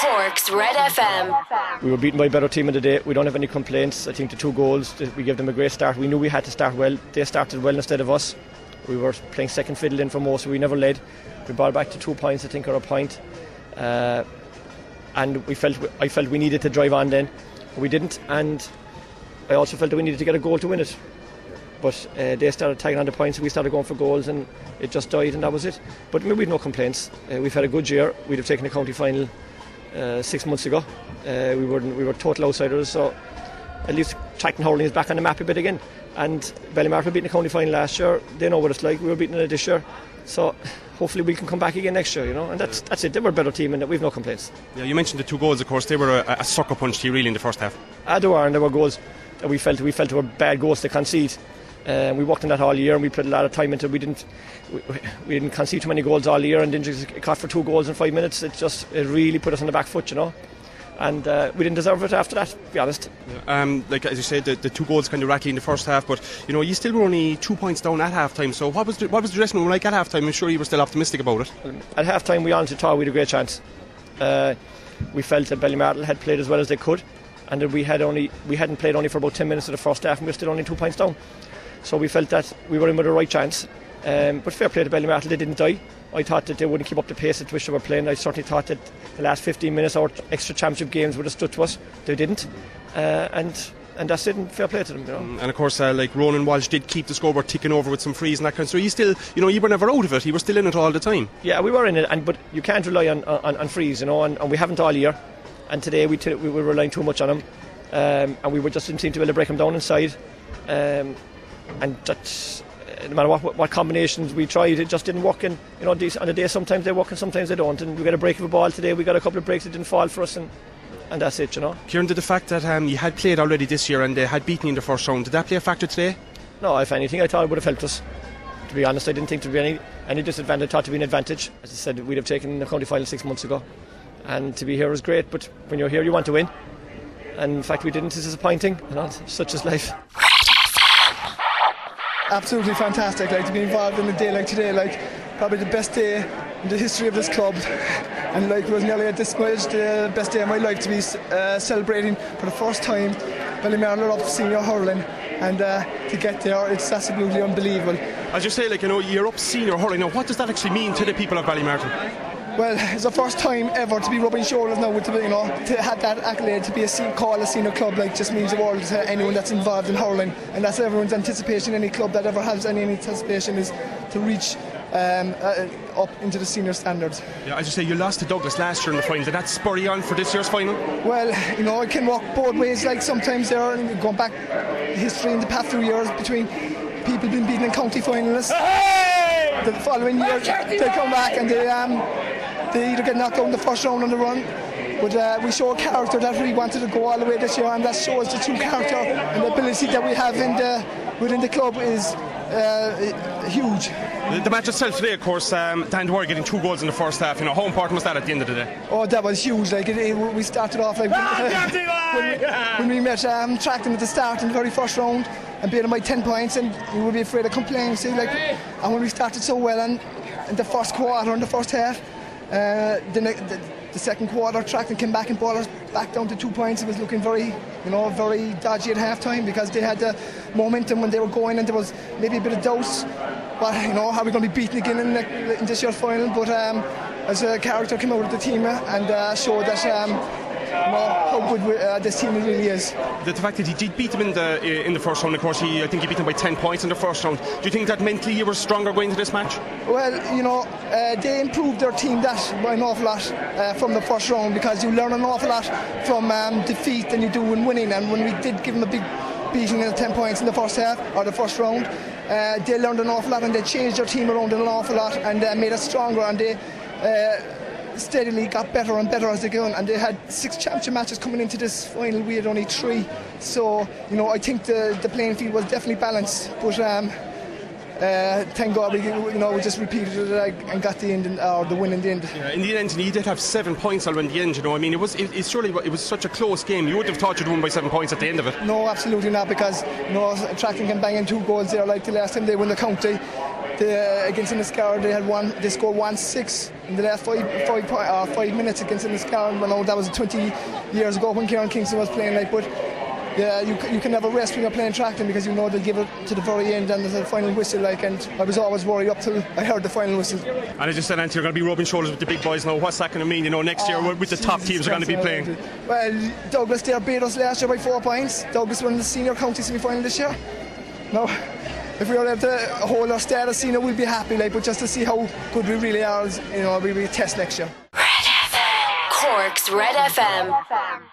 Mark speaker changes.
Speaker 1: Cork's Red FM.
Speaker 2: We were beaten by a better team in the day. We don't have any complaints. I think the 2 goals, we gave them a great start. We knew we had to start well. They started well instead of us. We were playing second fiddle in for most, so we never led. We brought back to 2 points, I think, or a point. And I felt we needed to drive on then. We didn't, and I also felt that we needed to get a goal to win it. But they started tagging on the points, and we started going for goals, and it just died, and that was it. But maybe we've no complaints. We've had a good year. We'd have taken the county final 6 months ago. We were total outsiders, so at least Tracton hurling is back on the map a bit again. And Ballymartle beating the county final last year. They know what it's like. We were beating it this year, so hopefully we can come back again next year, you know. And that's it. They were a better team, and we've no complaints.
Speaker 3: Yeah, you mentioned the 2 goals, of course. They were a sucker punch to you really in the first half.
Speaker 2: They were, and there were goals that we felt were bad goals to concede. We worked on that all year, and we put a lot of time into it. We didn't concede too many goals all year, and then just caught for 2 goals in 5 minutes. It really put us on the back foot, you know. And we didn't deserve it after that, to be honest.
Speaker 3: Like as you said, the 2 goals kind of rattling in the first half, but you know you still were only 2 points down at half time. So what was the dressing room like at half time? I'm sure you were still optimistic about it.
Speaker 2: At half time we honestly thought we had a great chance. We felt that Ballymartle had played as well as they could, and that we hadn't played only for about 10 minutes of the first half, and we were still only 2 points down. So we felt that we were in with a right chance. But fair play to Ballymartle, they didn't die. I thought that they wouldn't keep up the pace at which they were playing. I certainly thought that the last 15 minutes, our extra championship games would have stood to us. They didn't. And that's it, and fair play to them, you know.
Speaker 3: And of course, like Ronan Walsh did keep the scoreboard ticking over with some frees and that kind of stuff. So you still, you know, you were never out of it. You were still in it all the time.
Speaker 2: Yeah, we were in it, but you can't rely on frees, you know, and we haven't all year. And today we were relying too much on them. And we just didn't seem to be able to break them down inside. And that's... no matter what combinations we tried, it just didn't work. And you know, on a day sometimes they work and sometimes they don't. And we got a break of a ball today. We got a couple of breaks that didn't fall for us, and that's it, you know.
Speaker 3: Kieran, did the fact that you had played already this year and they had beaten you in the first round, did that play a factor today?
Speaker 2: No, if anything, I thought it would have helped us. To be honest, I didn't think there would be any disadvantage. I thought to be an advantage. As I said, we'd have taken the county final 6 months ago, and to be here is great. But when you're here, you want to win. And in fact, we didn't. It's disappointing. You know, such is life.
Speaker 4: Absolutely fantastic, like to be involved in a day like today, like probably the best day in the history of this club, and like it was nearly at this stage the best day of my life to be celebrating for the first time Ballymartle up senior hurling, and to get there, it's absolutely unbelievable.
Speaker 3: As you say, like, you know, you're up senior hurling now. What does that actually mean to the people of Ballymartle?
Speaker 4: Well, it's the first time ever to be rubbing shoulders now with, you know, to have that accolade, to be called a senior club, like, just means the world to anyone that's involved in hurling, and that's everyone's anticipation. Any club that ever has any anticipation is to reach up into the senior standards.
Speaker 3: Yeah, as you say, you lost to Douglas last year in the final. Did that spur you on for this year's final?
Speaker 4: Well, you know, it can work both ways. Like sometimes there, going back history in the past few years between people being beaten in county finalists. The following year they come back and they either get knocked out in the first round on the run. But we show a character that really wanted to go all the way this year, and that shows the true character and the ability that we have within the club is huge.
Speaker 3: The match itself today, of course, Dan Dwyer getting 2 goals in the first half. You know, how important was that at the end of the day?
Speaker 4: Oh, that was huge. Like we started off like when we met Tracton at the start in the very first round and beat them by 10 points, and we would be afraid of complaining. See, like, and when we started so well in the first quarter, in the first half, the second quarter, Tracton came back and brought us back down to 2 points. It was looking very dodgy at half time because they had the momentum when they were going, and there was maybe a bit of doubt. But you know, how are we going to be beaten again in this year's final? But as a character came out of the team and showed that how good this team really is.
Speaker 3: The fact that he did beat them in the first round, of course, I think he beat them by 10 points in the first round. Do you think that mentally you were stronger going into this match?
Speaker 4: Well, you know, they improved their team by an awful lot from the first round, because you learn an awful lot from defeat than you do in winning. And when we did give them a big beating in the 10 points in the first half or the first round, they learned an awful lot, and they changed their team around an awful lot, and made us stronger, and they steadily got better and better as they go on, and they had 6 championship matches coming into this final. We had only 3, so you know, I think the playing field was definitely balanced, but thank God we just repeated it and got the end, or the win in the end.
Speaker 3: Yeah, in the end, he did have 7 points all in the end. You know, I mean, it was such a close game. You would have thought you'd won by 7 points at the end of it.
Speaker 4: No, absolutely not, because you know, Tracton can bang in 2 goals there like the last time they won the county. against Inniscar, they scored 1-6 in the last 5 minutes against Inniscar. I know that was 20 years ago when Kieran Kingston was playing. But yeah, you can never rest when you're playing Tracton, because you know they'll give it to the very end and there's a final whistle. And I was always worried up till I heard the final whistle.
Speaker 3: And as you said, Anthony, you're going to be rubbing shoulders with the big boys now. What's that going to mean? Next year with the top teams are going to be playing.
Speaker 4: Well, Douglas there beat us last year by 4 points. Douglas won the senior county semi-final this year. Now, if we were able to hold our status, senior, we'll be happy. But just to see how good we really are, we'll be a test next year.
Speaker 1: Red FM. Cork's Red FM.